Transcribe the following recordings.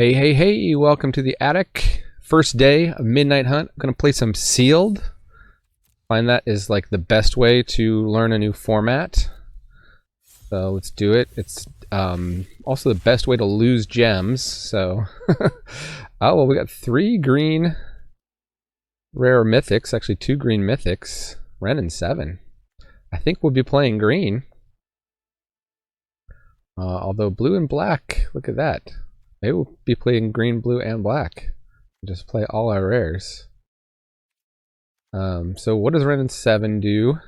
Hey, hey, hey, welcome to the attic. First day of Midnight Hunt. I'm going to play some Sealed. Find that is like the best way to learn a new format. So let's do it. It's also the best way to lose gems. So, oh, well, we got 3 green rare mythics, actually 2 green mythics. Wrenn and Seven. I think we'll be playing green. Although blue and black, look at that. Maybe we'll be playing green, blue, and black. Just play all our rares. So what does Wrenn and Seven do?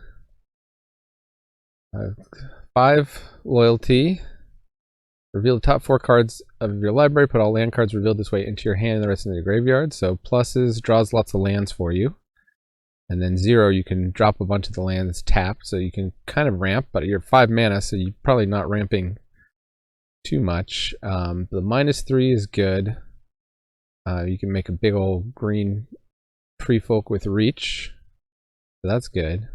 5 loyalty. Reveal the top 4 cards of your library. Put all land cards revealed this way into your hand and the rest into your graveyard. So pluses draws lots of lands for you. And then 0, you can drop a bunch of the land that's tapped. So you can kind of ramp, but you're 5 mana, so you're probably not ramping too much. The -3 is good. You can make a big old green tree folk with reach, so that's good.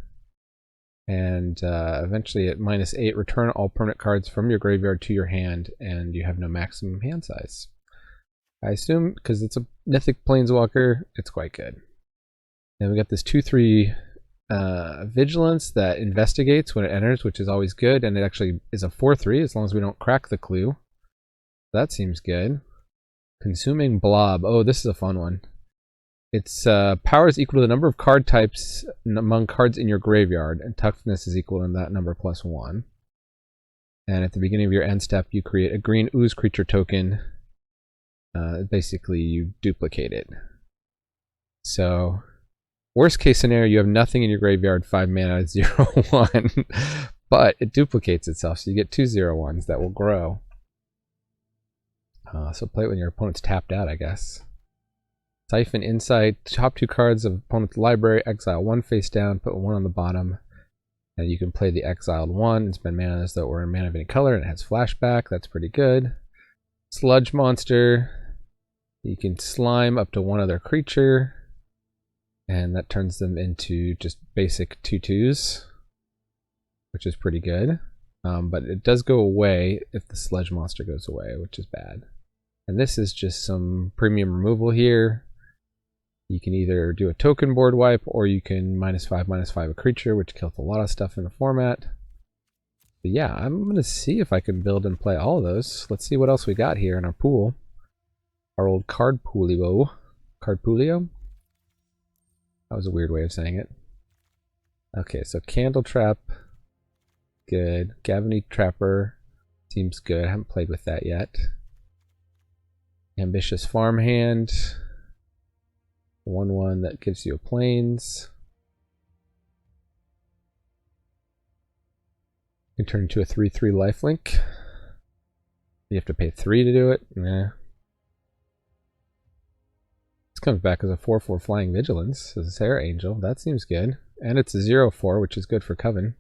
And eventually at -8, return all permanent cards from your graveyard to your hand, and you have no maximum hand size. I assume because it's a mythic planeswalker, it's quite good. Then we got this 2/3 vigilance that investigates when it enters, which is always good, and it actually is a 4/3 as long as we don't crack the clue. That seems good. Consuming blob. Oh, this is a fun one. Its power is equal to the number of card types among cards in your graveyard, and toughness is equal to that number +1. And at the beginning of your end step, you create a green ooze creature token. Basically, you duplicate it. So worst case scenario, you have nothing in your graveyard, 5 mana, 0/1, but it duplicates itself, so you get 2 0/1s that will grow. So play it when your opponent's tapped out, I guess. Siphon Insight, top 2 cards of opponent's library, exile 1 face down, put 1 on the bottom, and you can play the exiled 1 and spend mana as though it were a mana of any color, and it has flashback, that's pretty good. Sludge Monster, you can slime up to 1 other creature, and that turns them into just basic 2/2s, which is pretty good. But it does go away if the Sludge Monster goes away, which is bad. And this is just some premium removal here. You can either do a token board wipe, or you can -5/-5 a creature, which kills a lot of stuff in the format. But yeah, I'm going to see if I can build and play all of those. Let's see what else we got here in our pool. Our old card poolio. Cardpoolio? That was a weird way of saying it. Okay, so Candle Trap, good. Gavany Trapper seems good. I haven't played with that yet. Ambitious Farmhand, 1/1 that gives you a plains. You can turn into a 3/3 lifelink. You have to pay 3 to do it. Nah. This comes back as a 4/4 Flying Vigilance as a Sarah Angel. That seems good. And it's a 0/4, which is good for Coven.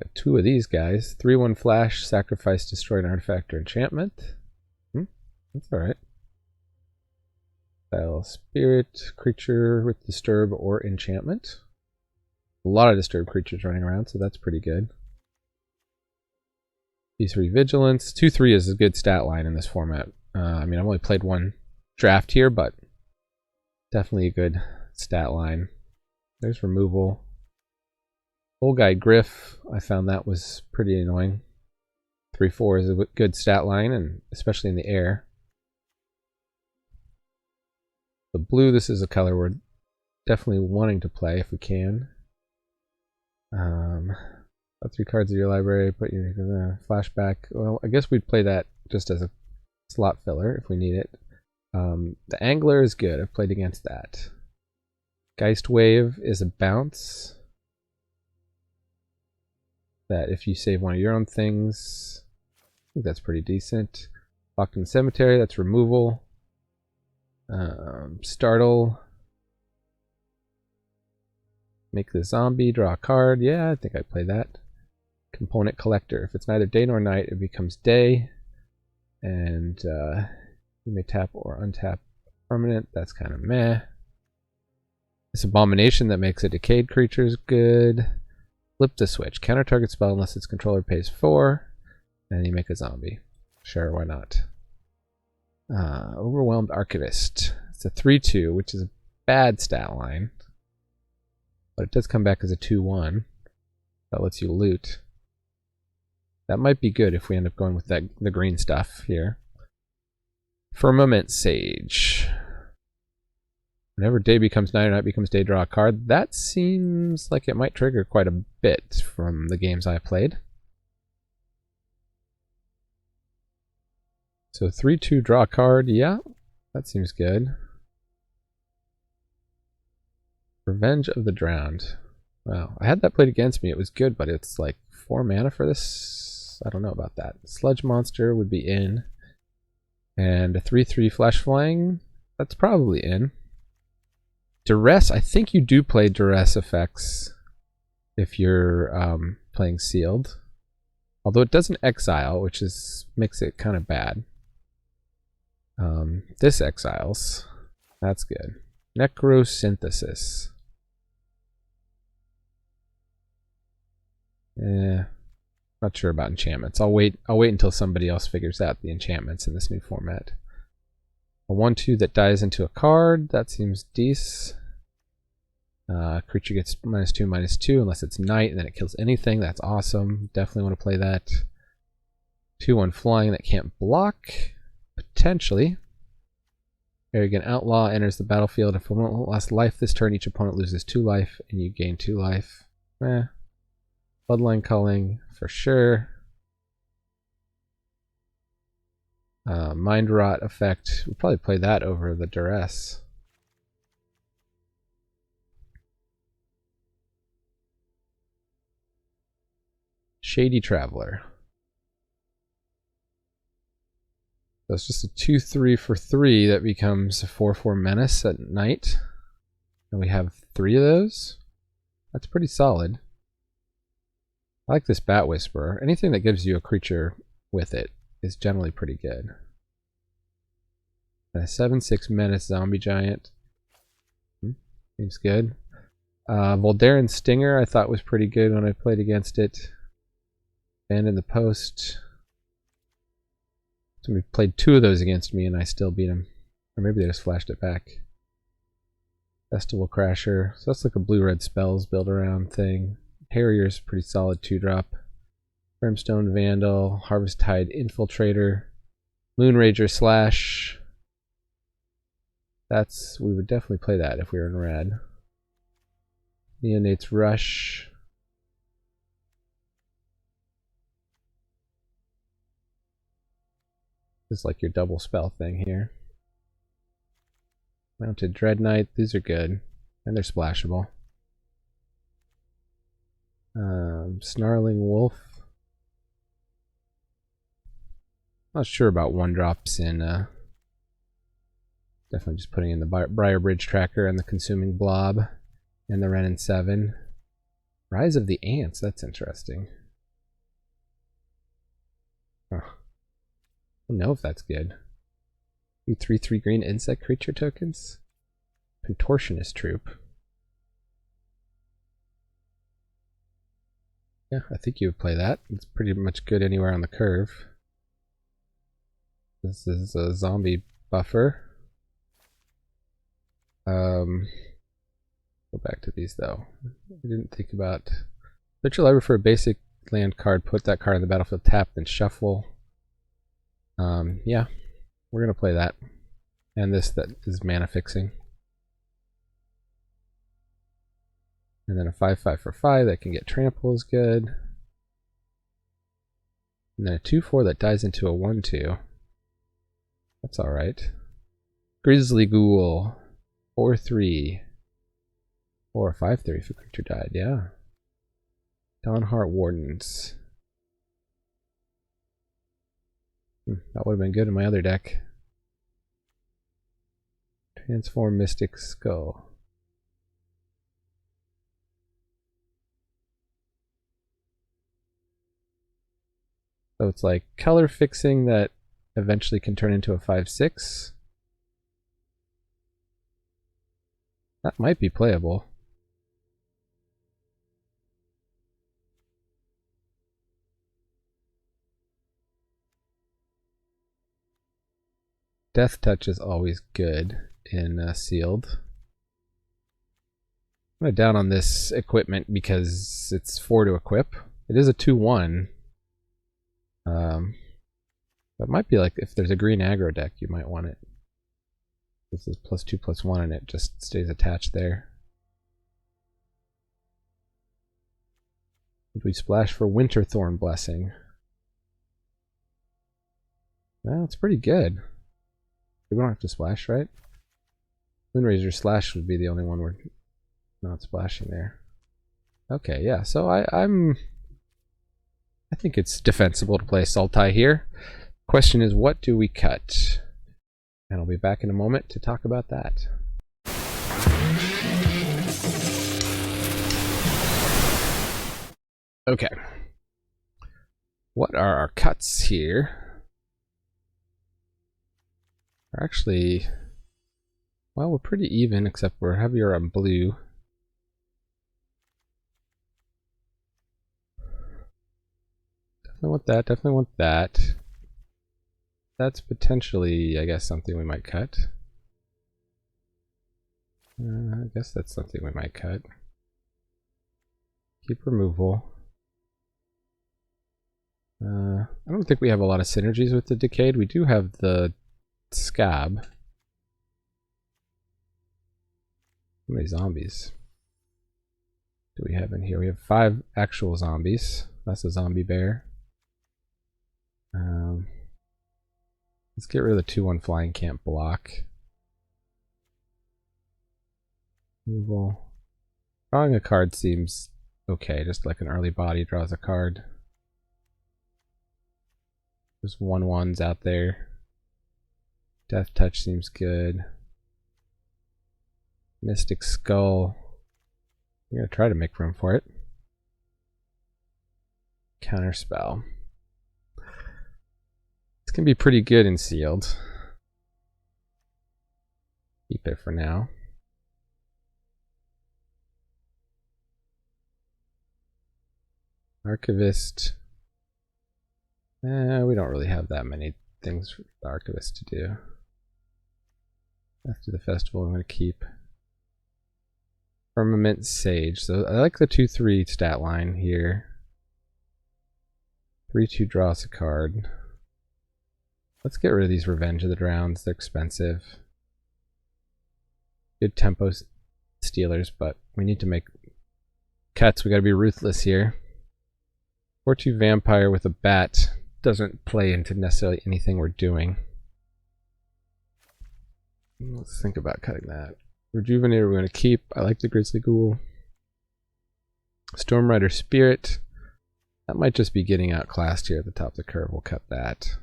Got 2 of these guys. 3/1 Flash, sacrifice, destroy an artifact or enchantment. That's alright. Style Spirit, creature with disturb or enchantment. A lot of disturbed creatures running around, so that's pretty good. P3 Vigilance. 2/3 is a good stat line in this format. I mean, I've only played 1 draft here, but definitely a good stat line. There's removal. Old Guy Griff, I found that was pretty annoying. 3/4 is a good stat line, and especially in the air. The blue, this is a color we're definitely wanting to play if we can. 3 cards of your library, put your flashback. Well, I guess we'd play that just as a slot filler if we need it. The Angler is good. I've played against that. Geist Wave is a bounce that if you save 1 of your own things, I think that's pretty decent. Locked in the Cemetery, that's removal. Startle. Make the zombie, draw a card. Yeah, I think I play that. Component Collector. If it's neither day nor night, it becomes day. And you may tap or untap permanent. That's kind of meh. This Abomination that makes a decayed creature is good. Flip the switch. Counter target spell unless its controller pays 4. And you make a zombie. Sure, why not? Overwhelmed Archivist. It's a 3/2, which is a bad stat line. But it does come back as a 2/1. That lets you loot. That might be good if we end up going with the green stuff here. Firmament Sage. Whenever day becomes night or night becomes day, draw a card. That seems like it might trigger quite a bit from the games I played. So 3/2, draw a card. Yeah, that seems good. Revenge of the Drowned. Wow, I had that played against me. It was good, but it's like 4 mana for this. I don't know about that. Sludge Monster would be in. And a 3/3 Flash Flying. That's probably in. Duress, I think you do play Duress effects if you're playing Sealed. Although it doesn't exile, which makes it kind of bad. This exiles. That's good. Necrosynthesis. Not sure about enchantments. I'll wait until somebody else figures out the enchantments in this new format. A 1/2 that dies into a card. That seems decent. Creature gets -2/-2 unless it's night, and then it kills anything. That's awesome. Definitely want to play that. 2/1 flying that can't block. Potentially. Arrogant Outlaw enters the battlefield. If opponent lost life this turn, each opponent loses 2 life, and you gain 2 life. Bloodline Culling for sure. Mind Rot effect. We'll probably play that over the Duress. Shady Traveler. So it's just a 2/3 for 3 that becomes a 4/4 menace at night. And we have 3 of those. That's pretty solid. I like this Bat Whisperer. Anything that gives you a creature with it is generally pretty good. And a 7/6 menace zombie giant. Seems good. Voldaren Stinger I thought was pretty good when I played against it. Abandon the Post. Somebody played 2 of those against me and I still beat him. Or maybe they just flashed it back. Festival Crasher. So that's like a blue-red spells build around thing. Harrier's pretty solid 2-drop. Brimstone Vandal. Harvest Tide Infiltrator. Moonrager Slash. We would definitely play that if we were in red. Neonate's Rush. This is like your double spell thing here. Mounted Dread Knight, these are good. And they're splashable. Snarling Wolf. Not sure about 1-drops in definitely just putting in the Briar Bridge Tracker and the Consuming Blob and the Wrenn and Seven. Rise of the Ants, that's interesting. Huh. I don't know if that's good. 3/3 green insect creature tokens. Contortionist Troop. Yeah, I think you would play that. It's pretty much good anywhere on the curve. This is a zombie buffer. Go back to these though. I didn't think about Virtual Library for a basic land card. Put that card on the battlefield tapped and shuffle. Yeah, we're gonna play that. And this that is mana fixing. And then a 5/5 for 5 that can get trample is good. And then a 2/4 that dies into a 1/2. That's alright. Grizzly Ghoul. 4/3. Or 5/3 if a creature died, yeah. Dawnheart Wardens. That would have been good in my other deck. Transform Mystic Skull. So it's like color fixing that eventually can turn into a 5/6. That might be playable. Death Touch is always good in sealed. I'm going to down on this equipment because it's 4 to equip. It is a 2/1. That might be like if there's a green aggro deck, you might want it. This is +2/+1 and it just stays attached there. Would we splash for Winterthorn Blessing? Well, it's pretty good. We don't have to splash, right? Moonrazor Slash would be the only one we're not splashing there. Okay, yeah, so I think it's defensible to play Sultai here. Question is, what do we cut? And I'll be back in a moment to talk about that. Okay. What are our cuts here? We're actually, well, we're pretty even, except we're heavier on blue. Definitely want that, definitely want that. That's potentially, I guess, something we might cut. I guess that's something we might cut. Keep removal. I don't think we have a lot of synergies with the Decayed. We do have the Scab. How many zombies do we have in here? We have 5 actual zombies. That's a zombie bear. Let's get rid of the 2/1 flying can't block. Removal. Drawing a card seems okay, just like an early body draws a card. There's 1/1s out there. Death Touch seems good. Mystic Skull. I'm gonna try to make room for it. Counterspell. It's gonna be pretty good in sealed. Keep it for now. Archivist. We don't really have that many things for the Archivist to do. After the festival, I'm going to keep Firmament Sage. So I like the 2/3 stat line here. 3/2 draws a card. Let's get rid of these Revenge of the Drowns. They're expensive. Good tempo stealers, but we need to make cuts. We got to be ruthless here. 4/2 Vampire with a bat doesn't play into necessarily anything we're doing. Let's think about cutting that. Rejuvenator we're going to keep. I like the Grizzly Ghoul. Stormrider Spirit. That might just be getting outclassed here at the top of the curve. We'll cut that.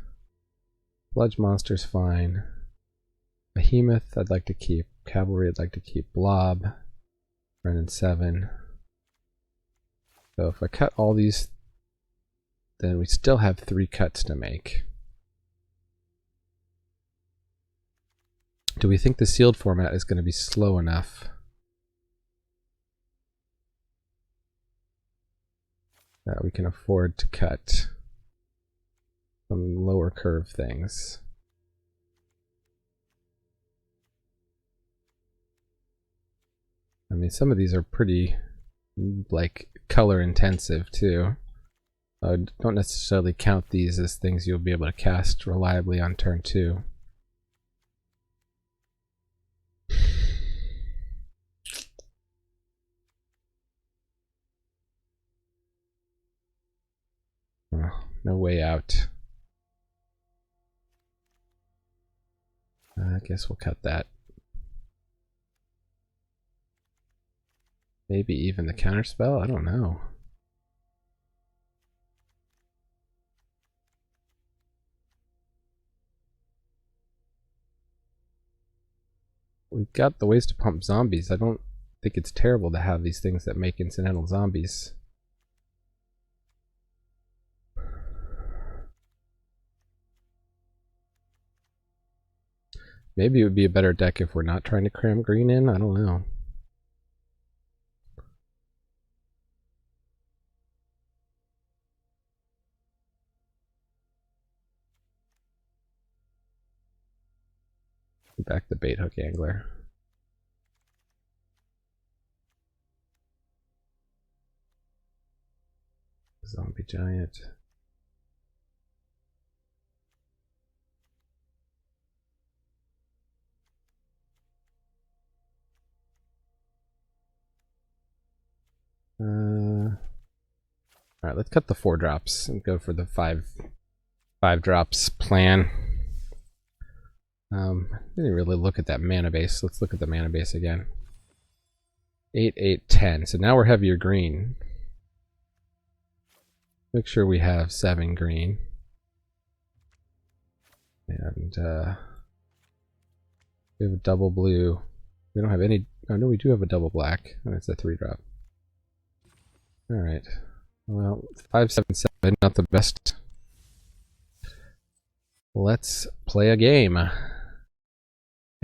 Sludge Monster's fine. Behemoth I'd like to keep. Cavalry I'd like to keep. Blob. Wrenn and Seven. So if I cut all these, then we still have 3 cuts to make. Do we think the sealed format is going to be slow enough that we can afford to cut some lower curve things? I mean, some of these are pretty, like, color intensive too. I don't necessarily count these as things you'll be able to cast reliably on turn 2. No way out. I guess we'll cut that. Maybe even the counterspell? I don't know. We've got the ways to pump zombies. I don't think it's terrible to have these things that make incidental zombies. Maybe it would be a better deck if we're not trying to cram green in. I don't know. Back the bait hook angler. Zombie giant. Alright, let's cut the 4 drops and go for the 5 drops plan. Didn't really look at that mana base. Let's look at the mana base again. 8, 8, 10. So now we're heavier green. Make sure we have 7 green. And we have a double blue. We don't have any. Oh no, we do have a double black. And it's a 3 drop. Alright. Well, 5, 7, 7, not the best. Let's play a game.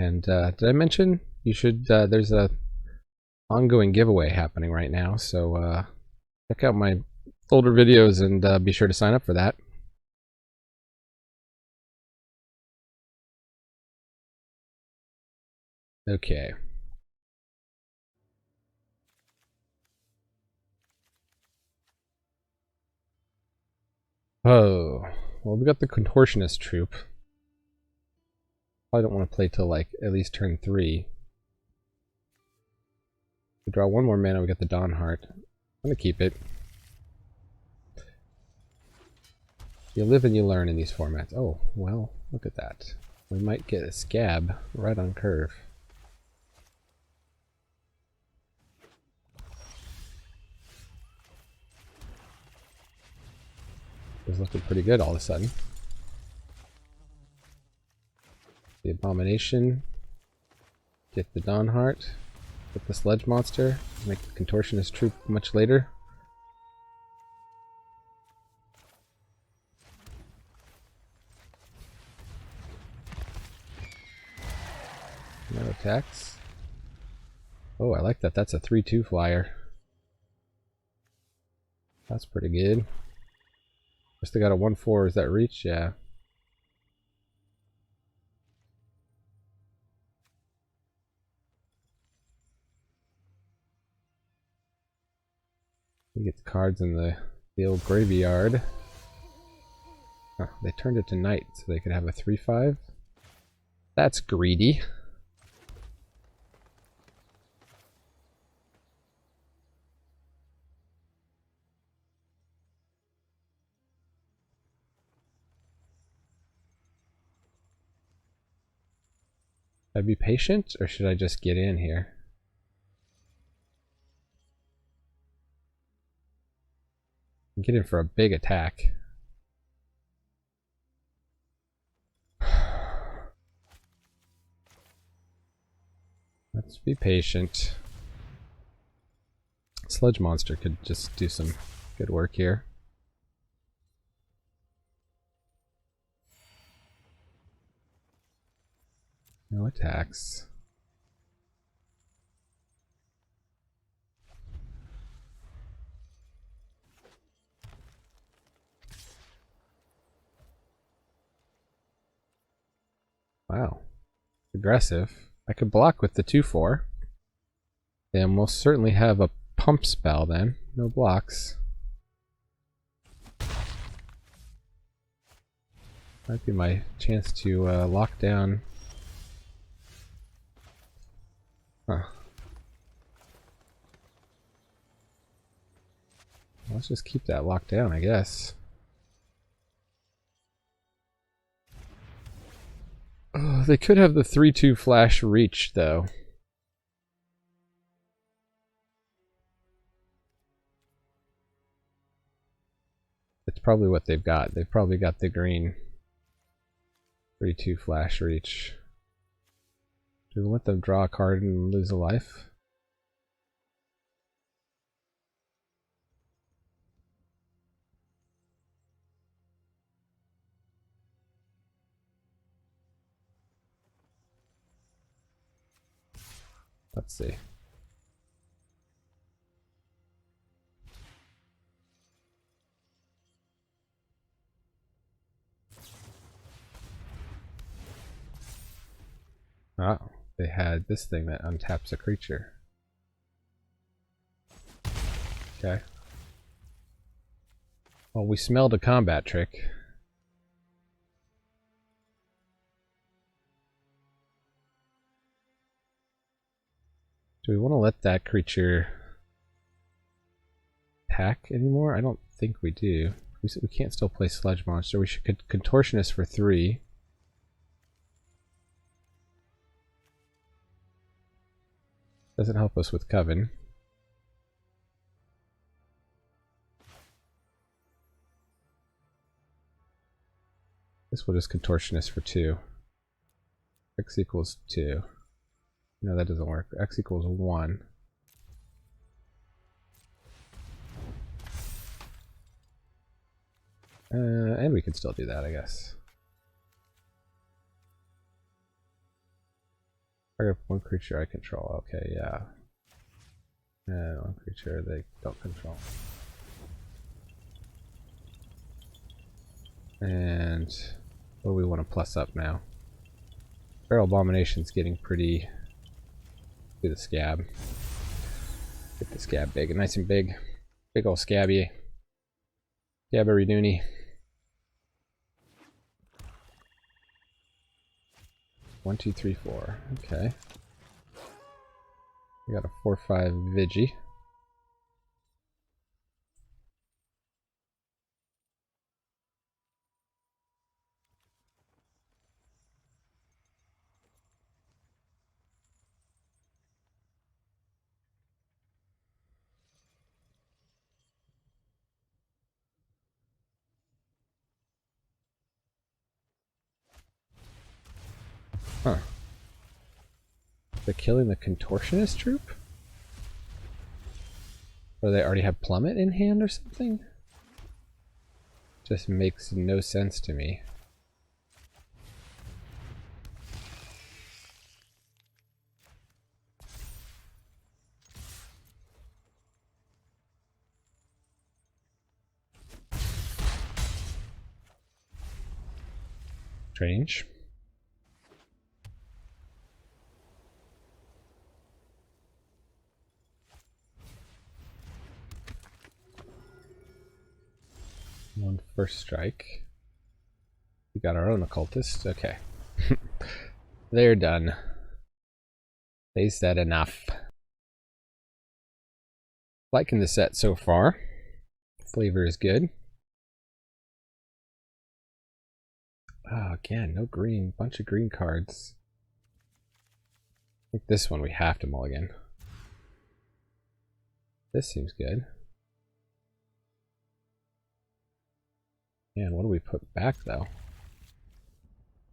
And did I mention you should? There's a ongoing giveaway happening right now, so check out my older videos and be sure to sign up for that. Okay. Oh, well, we got the Contortionist Troop. Probably don't want to play till like at least turn 3. We draw 1 more mana, we got the Dawn Heart. I'm gonna keep it. You live and you learn in these formats. Oh, well, look at that. We might get a Scab right on curve. It's looking pretty good all of a sudden. The Abomination. Get the Dawn Heart. Get the Sledge Monster. Make the Contortionist Troop much later. No attacks. Oh, I like that. That's a 3/2 flyer. That's pretty good. Still got a 1/4. Is that reach? Yeah. We get the cards in the old graveyard. Huh, they turned it to night so they could have a 3/5. That's greedy. Should I be patient or should I just get in here? Get in for a big attack. Let's be patient. Sludge Monster could just do some good work here. No attacks. Wow. Aggressive. I could block with the 2/4. They almost certainly have a pump spell then. No blocks. Might be my chance to lock down. Huh. Let's just keep that locked down, I guess. Oh, they could have the 3/2 flash reach, though. It's probably what they've got. They've probably got the green 3/2 flash reach. Do we let them draw a card and lose a life? Let's see. Oh, they had this thing that untaps a creature. Okay. Well, we smelled a combat trick. Do we want to let that creature attack anymore? I don't think we do. We can't still play Sludge Monster. We should Contortionist for 3. Doesn't help us with Coven. This one is Contortionist for 2. X equals 2. No, that doesn't work. X equals 1. And we can still do that, I guess. I got one creature I control. Okay, yeah. And one creature they don't control. And what do we want to plus up now? Feral Abomination's getting pretty... Do the scab. Get the scab big, nice and big. Big ol' scabby. Scabbery doony. One, two, three, 4. Okay. We got a 4/5 Vigi. Huh. They're killing the Contortionist troop? Or they already have Plummet in hand or something? Just makes no sense to me. Strange. One first strike. We got our own occultist. Okay. They're done. They said enough. Liking the set so far. Flavor is good. Oh, again, no green. Bunch of green cards. I think this one we have to mulligan. This seems good. And what do we put back, though?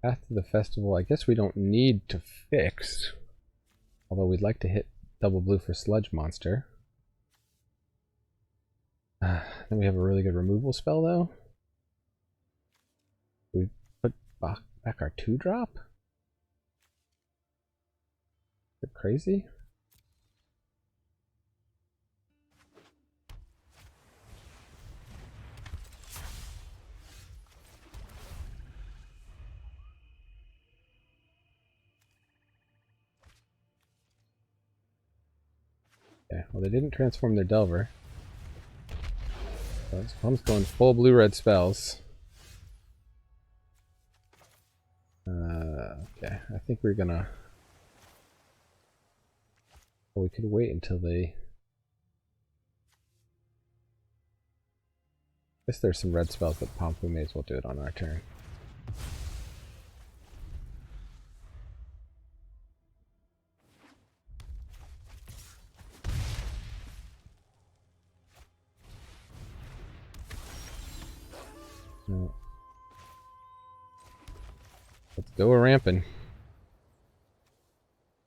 Path to the Festival, I guess we don't need to fix. Although we'd like to hit double blue for Sludge Monster. Then we have a really good removal spell, though. We put back our 2-drop? Is it crazy? Okay, well they didn't transform their Delver. So I'm going full blue-red spells. Okay, I think we're gonna... Well, we could wait until they... I guess there's some red spells, but Pompu may as well do it on our turn. No. Let's go a ramping.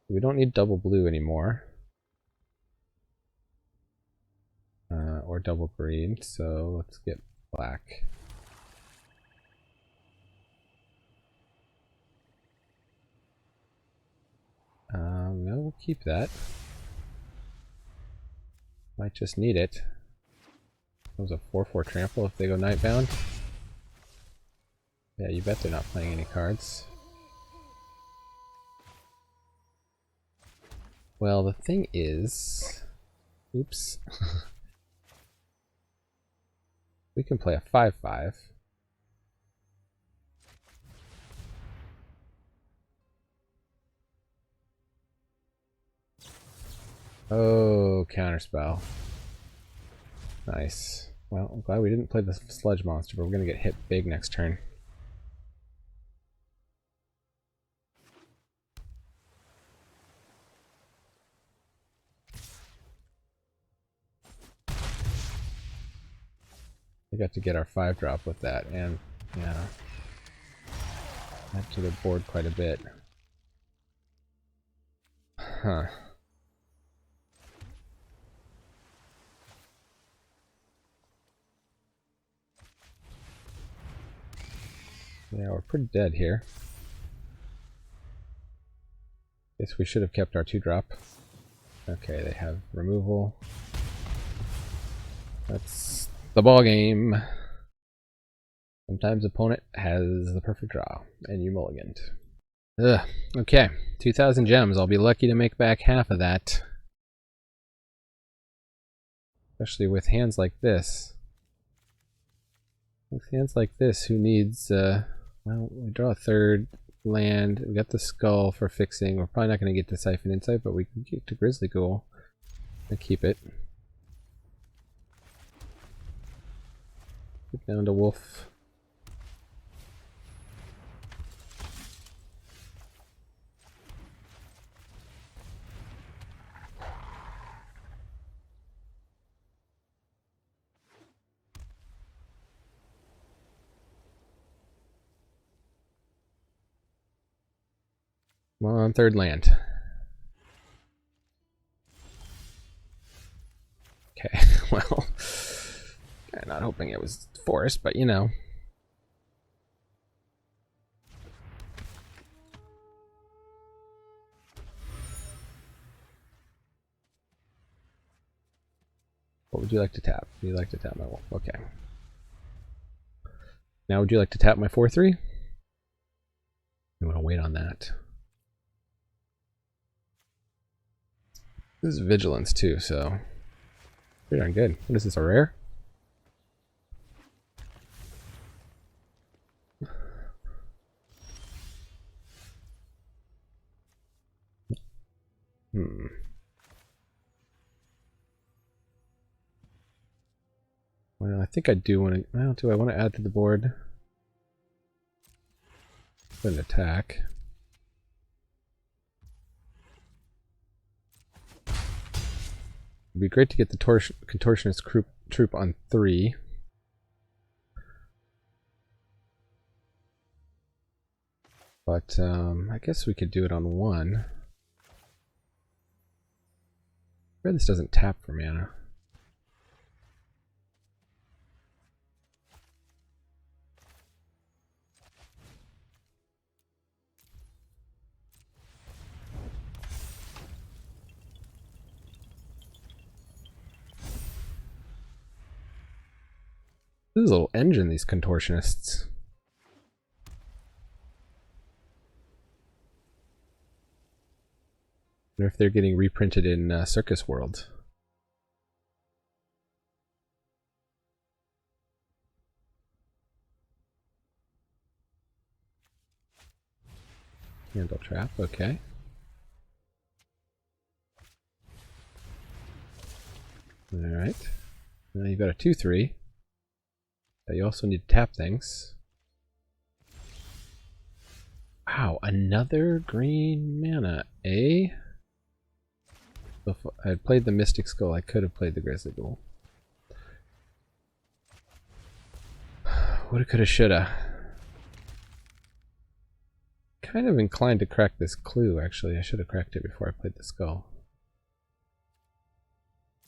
We don't need double blue anymore. Or double green, so let's get black. No, we'll keep that. Might just need it. That was a 4/4 trample if they go Nightbound. Yeah, you bet they're not playing any cards. Well, the thing is... Oops. We can play a 5/5. Oh, counterspell. Nice. Well, I'm glad we didn't play the sludge monster, but we're going to get hit big next turn. We got to get our 5-drop with that, and yeah, add to the board quite a bit. Huh. Yeah, we're pretty dead here. Guess we should have kept our 2-drop. Okay, they have removal. That's the ball game. Sometimes opponent has the perfect draw, and you mulliganed. Ugh. Okay, 2,000 gems. I'll be lucky to make back half of that. Especially with hands like this. With hands like this, who needs, well, we draw a 3rd land. We got the skull for fixing. We're probably not going to get to Siphon Insight, but we can get to Grizzly Ghoul and keep it. Get down to Wolf. Come on, 3rd land. Okay, well, I'm not hoping it was forest, but you know. What would you like to tap? Would you like to tap my wolf? Okay. Now would you like to tap my 4/3? You want to wait on that. This is vigilance too, so pretty darn good. What is this, a rare? Well, I think I do want to. Well, do I want to add to the board? Put an attack. It'd be great to get the contortionist troop on 3. But I guess we could do it on 1. Where this doesn't tap for mana. This is a little engine, these contortionists. I wonder if they're getting reprinted in Circus World. Handle trap, okay. Alright. Now you've got a 2/3. You also need to tap things. Wow, another green mana, eh? If I had played the Mystic Skull, I could have played the Grizzly Ghoul. Woulda, coulda, shoulda. Kind of inclined to crack this clue, actually. I should have cracked it before I played the skull.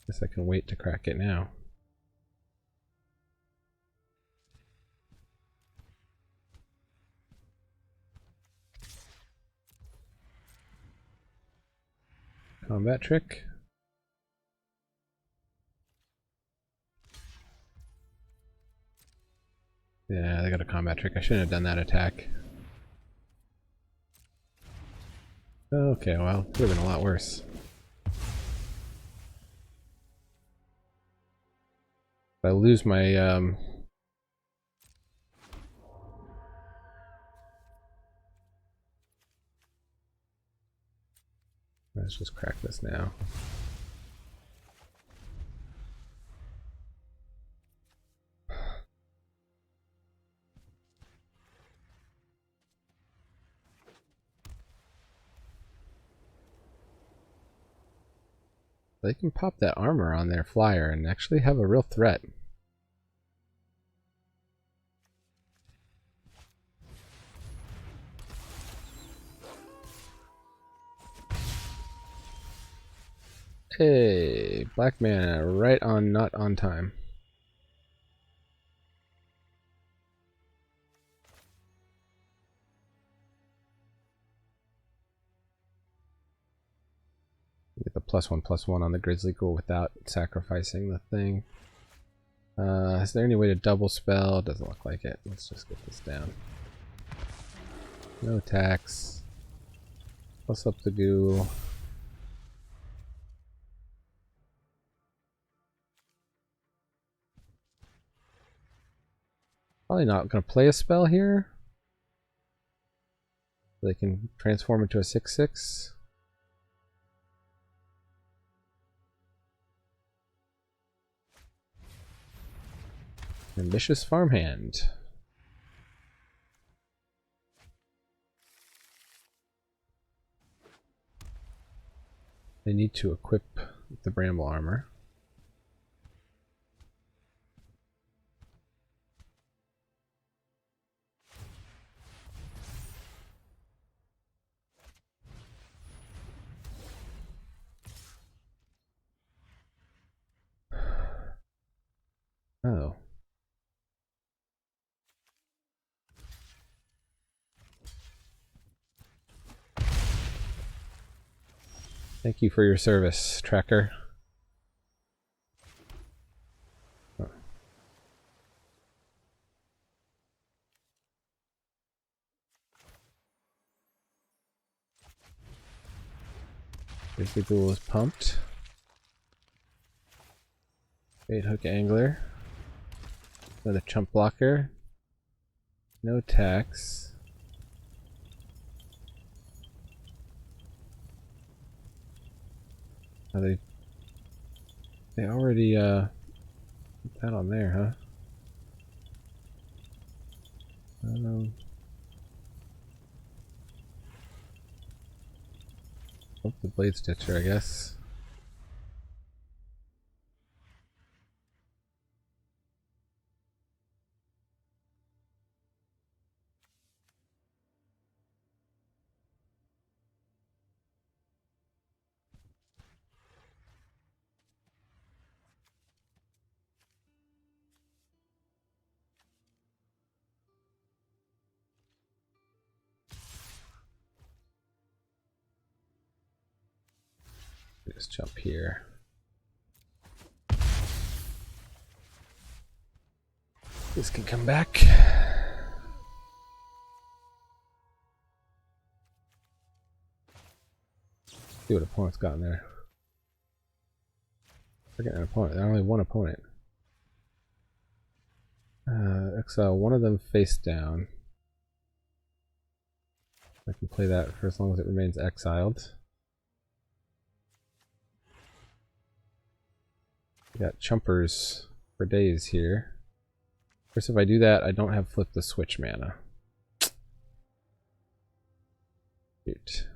Guess I can wait to crack it now. Combat trick. Yeah, they got a combat trick. I shouldn't have done that attack. Okay, well, it could have been a lot worse. I lose my let's just crack this now. They can pop that armor on their flyer and actually have a real threat. Hey, black mana, right on, not on time. Get the +1/+1 on the Grizzly Ghoul without sacrificing the thing. Is there any way to double spell? Doesn't look like it. Let's just get this down. No attacks. Plus up the ghoul. Probably not going to play a spell here. They can transform into a 6/6. Ambitious Farmhand. They need to equip the Bramble Armor. Oh. Thank you for your service, tracker. Oh. Grizzly Ghoul is pumped. Bait Hook Angler. Another chump blocker. No tax. Oh, they already put that on there, huh? Oh, the Blade Stitcher, I guess. Just jump here. This can come back. See what opponent's got in there. Forget an opponent. There's only one opponent. Exile one of them face down. I can play that for as long as it remains exiled. We got chumpers for days here. Of course, if I do that, I don't have flip the switch mana. Shoot.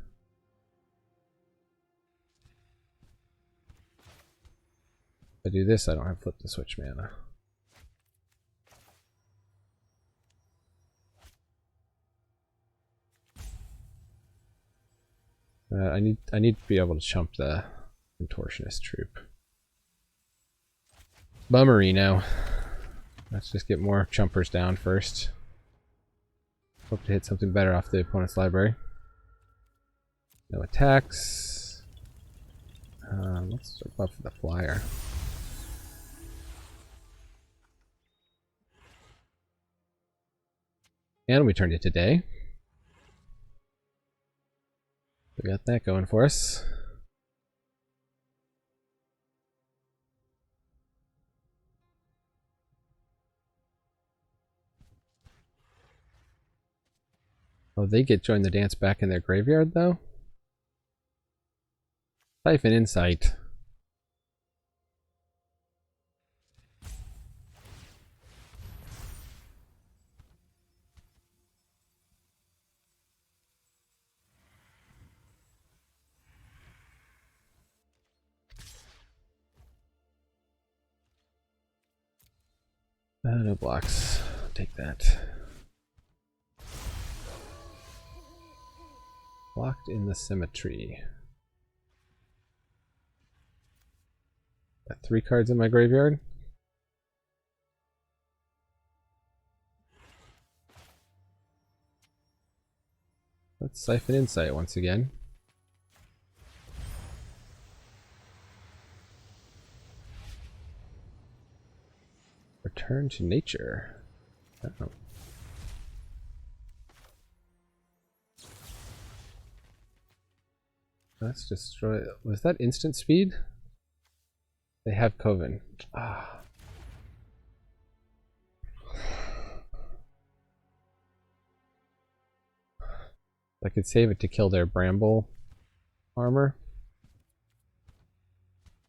If I do this, I don't have flip the switch mana. I need to be able to chump the Contortionist Troop. Bummery now. Let's just get more chumpers down first. Hope to hit something better off the opponent's library. No attacks. Let's buff the flyer. And we turned it today. We got that going for us. Oh, they get join the dance back in their graveyard though? Siphon Insight. No blocks. Take that. Locked in the Symmetry. Got 3 cards in my graveyard. Let's Siphon Insight once again. Return to nature. Oh. Let's destroy. Was that instant speed? They have Coven. Ah. I could save it to kill their Bramble armor.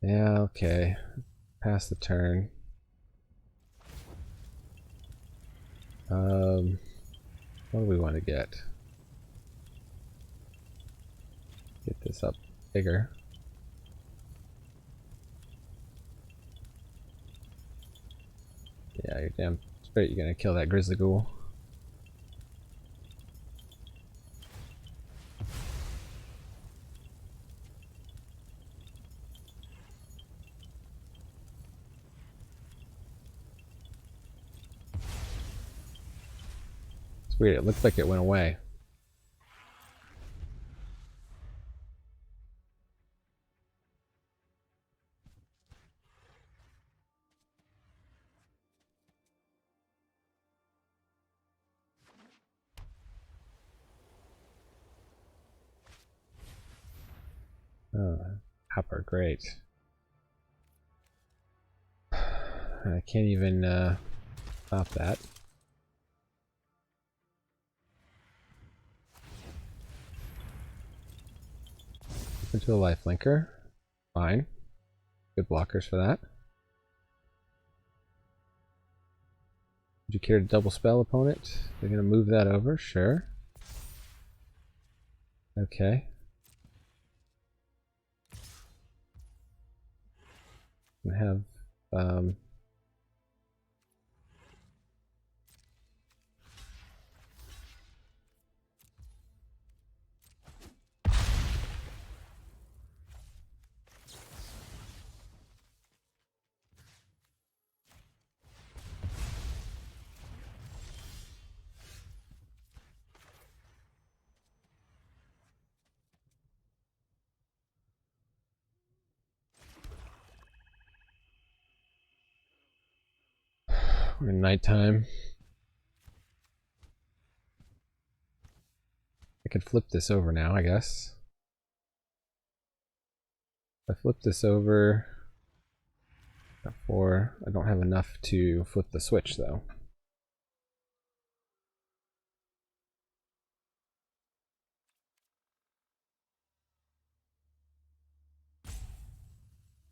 Yeah, okay. Pass the turn. What do we want to get? Get this up bigger. Yeah, you're damn straight you're gonna kill that Grizzly Ghoul. It's weird, it looks like it went away. Oh, Hopper, great. I can't even stop that. Into a life linker. Fine. Good blockers for that. Would you care to double spell opponent? They're gonna move that over, sure. Okay. We have we're in nighttime. I could flip this over now, I guess. If I flip this over, got 4. I don't have enough to flip the switch though.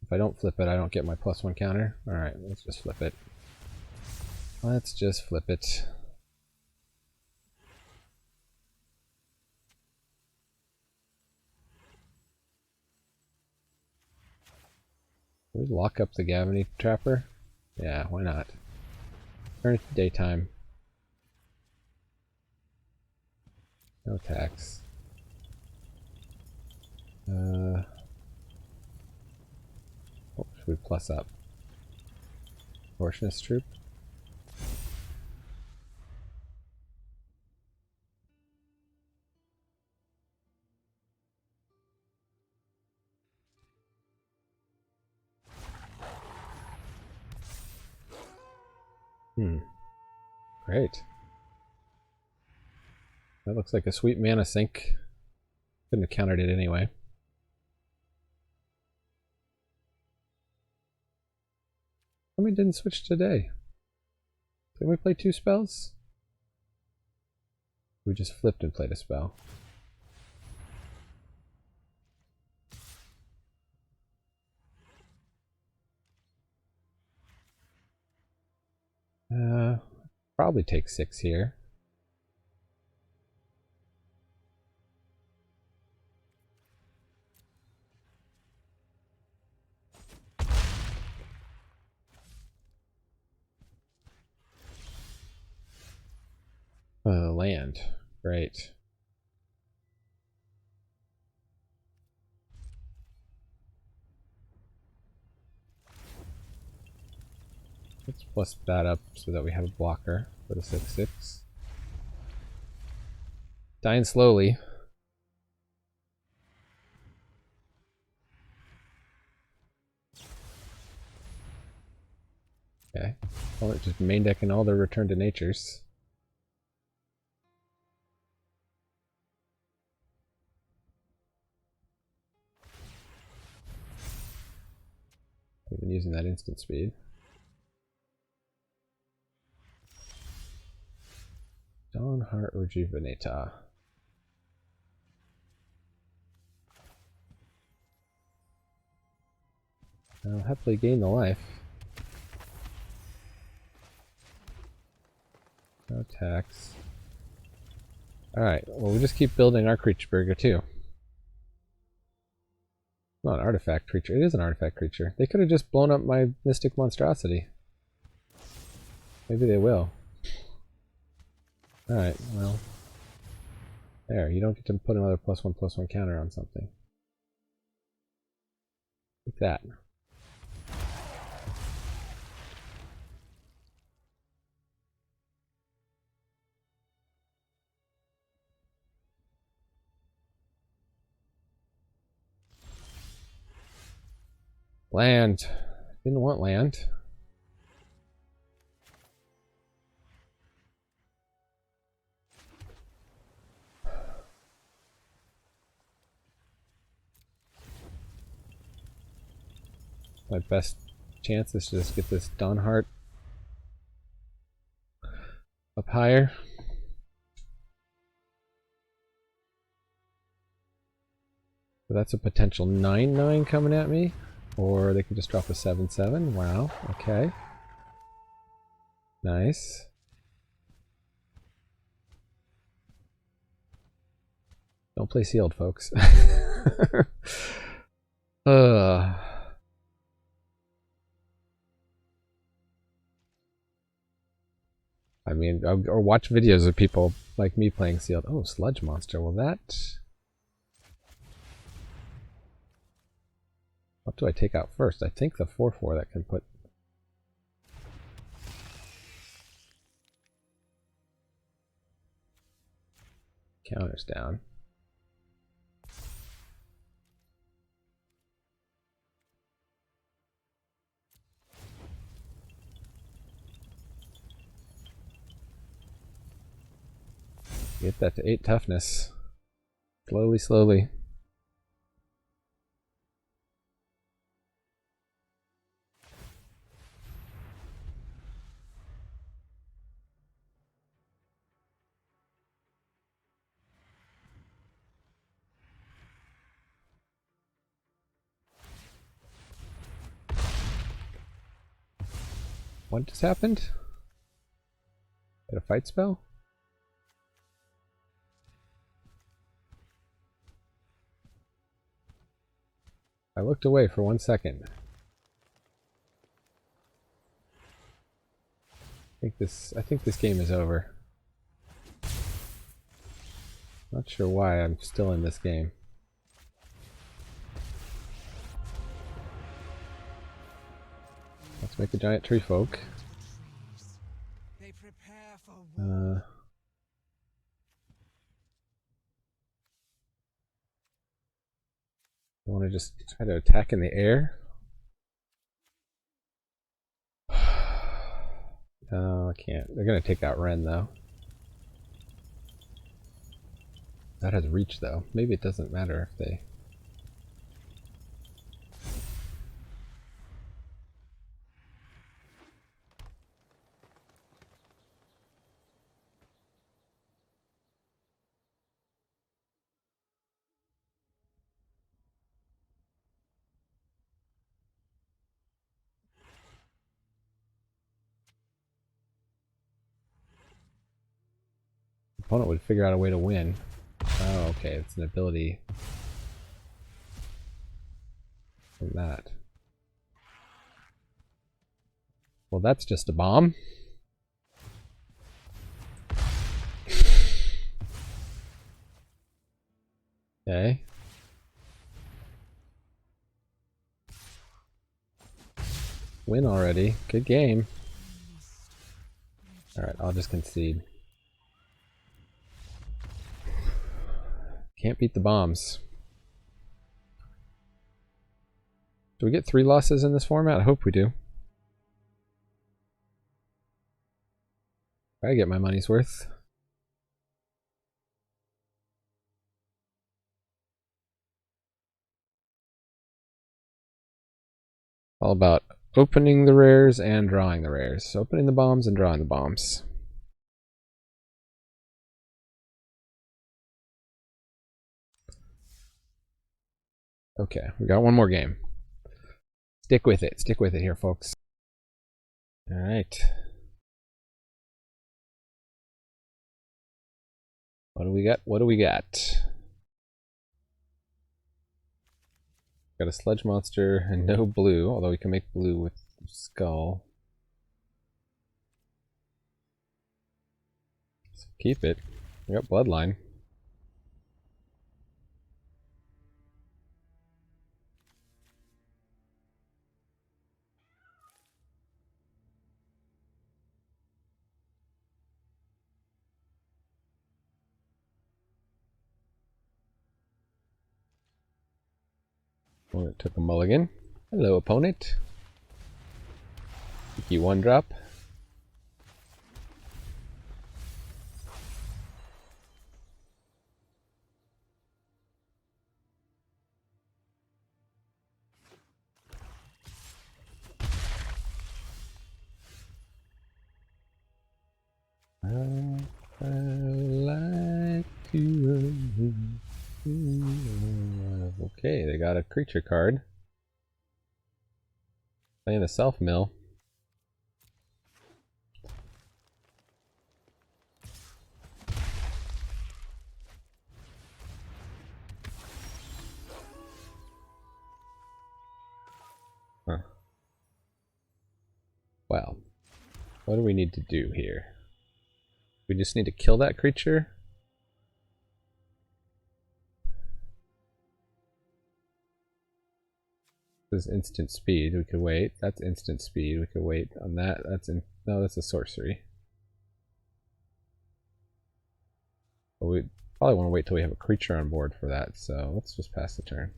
If I don't flip it, I don't get my +1 counter. Alright, let's just flip it. Let's just flip it. Can we lock up the Gavany Trapper? Yeah, why not? Turn it to daytime. No tax. Oh, should we plus up? Abortionist Troop? Great. That looks like a sweet mana sink. Couldn't have countered it anyway. How many didn't switch today? Did we play 2 spells? We just flipped and played a spell. Probably take 6 here. Land. Great. Let's plus that up so that we have a blocker for the 6/6. Dying slowly. Okay. Well, just main decking all their return to natures. We've been using that instant speed. Dawnheart Rejuvenator. I'll happily gain the life. No tax. Alright, well we just keep building our creature burger too. Not an artifact creature. It is an artifact creature. They could have just blown up my Mystic Monstrosity. Maybe they will. Alright, well. There, you don't get to put another +1/+1 counter on something. Like that. Land. Didn't want land. My best chance is to just get this Dawnheart up higher. So that's a potential 9/9 coming at me. Or they could just drop a 7/7. Wow, okay. Nice. Don't play sealed, folks. I mean, or watch videos of people like me playing sealed. Oh, Sludge Monster. Well, that... What do I take out first? I think the 4/4 that can put... counters down. Get that to 8 toughness. Slowly, slowly. What just happened? Got a fight spell? I looked away for 1 second. I think this game is over. Not sure why I'm still in this game. Let's make a giant tree folk. I want to just try to attack in the air. No, I can't. They're going to take out Wrenn, though. That has reach, though. Maybe it doesn't matter if they... opponent would figure out a way to win. Oh, okay, it's an ability from that. Well, that's just a bomb. Okay. Win already. Good game. Alright, I'll just concede. Can't beat the bombs. Do we get 3 losses in this format? I hope we do. I get my money's worth. All about opening the rares and drawing the rares. Opening the bombs and drawing the bombs. Okay, we got one more game. Stick with it. Stick with it here, folks. All right. What do we got? What do we got? Got a sludge monster and no blue, although we can make blue with skull. So keep it. We got bloodline. Opponent took a mulligan. Hello, opponent. Cheeky 1-drop. I like to. Okay, they got a creature card. Playing a self mill. Huh. Well, what do we need to do here? We just need to kill that creature. This is instant speed. We could wait. That's instant speed. We could wait on that. No, that's a sorcery. But we probably want to wait till we have a creature on board for that. So let's just pass the turn.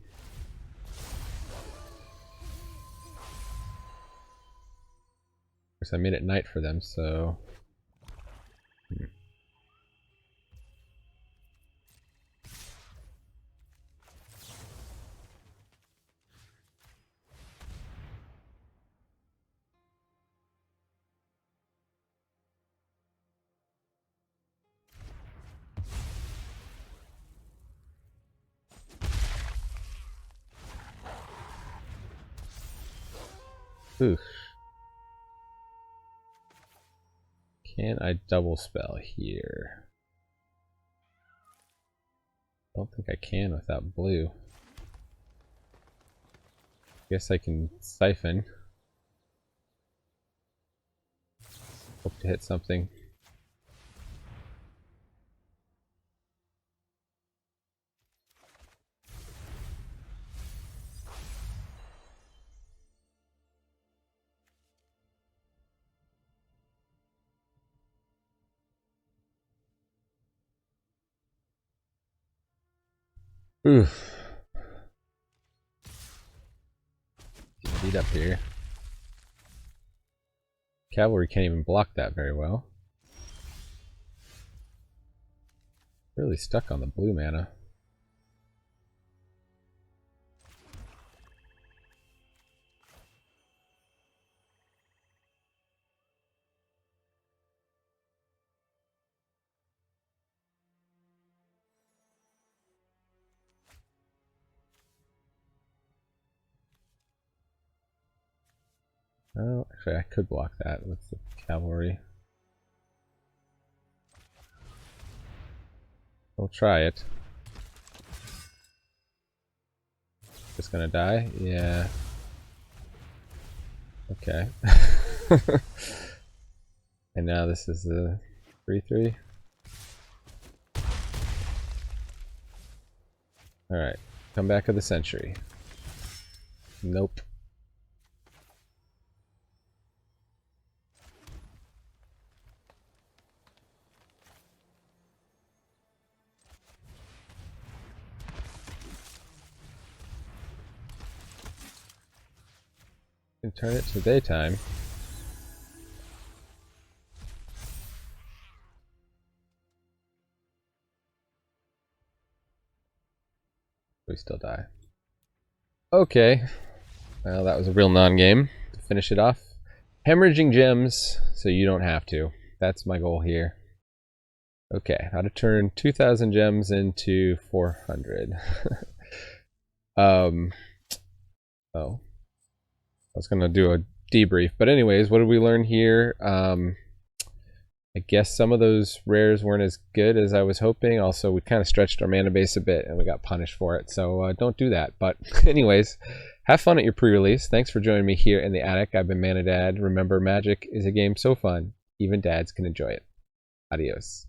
Of course, I made it night for them, so. Oof. Can I double spell here? Don't think I can without blue. Guess I can siphon. Hope to hit something. Oof. Beat up here. Cavalry can't even block that very well. Really stuck on the blue mana. Oh, actually I could block that with the cavalry. We'll try it. Just gonna die? Yeah. Okay. And now this is the 3-3. Alright. Comeback of the century. Nope. Can turn it to daytime. We still die. Okay. Well, that was a real non-game. To finish it off. Hemorrhaging gems so you don't have to. That's my goal here. Okay, how to turn 2,000 gems into 400. Oh. I was gonna do a debrief, but anyways, what did we learn here? I guess some of those rares weren't as good as I was hoping. Also, we kind of stretched our mana base a bit and we got punished for it, so don't do that. But anyways, have fun at your pre-release. Thanks for joining me here in the attic. I've been Mana Dad. Remember, Magic is a game so fun, even dads can enjoy it. Adios.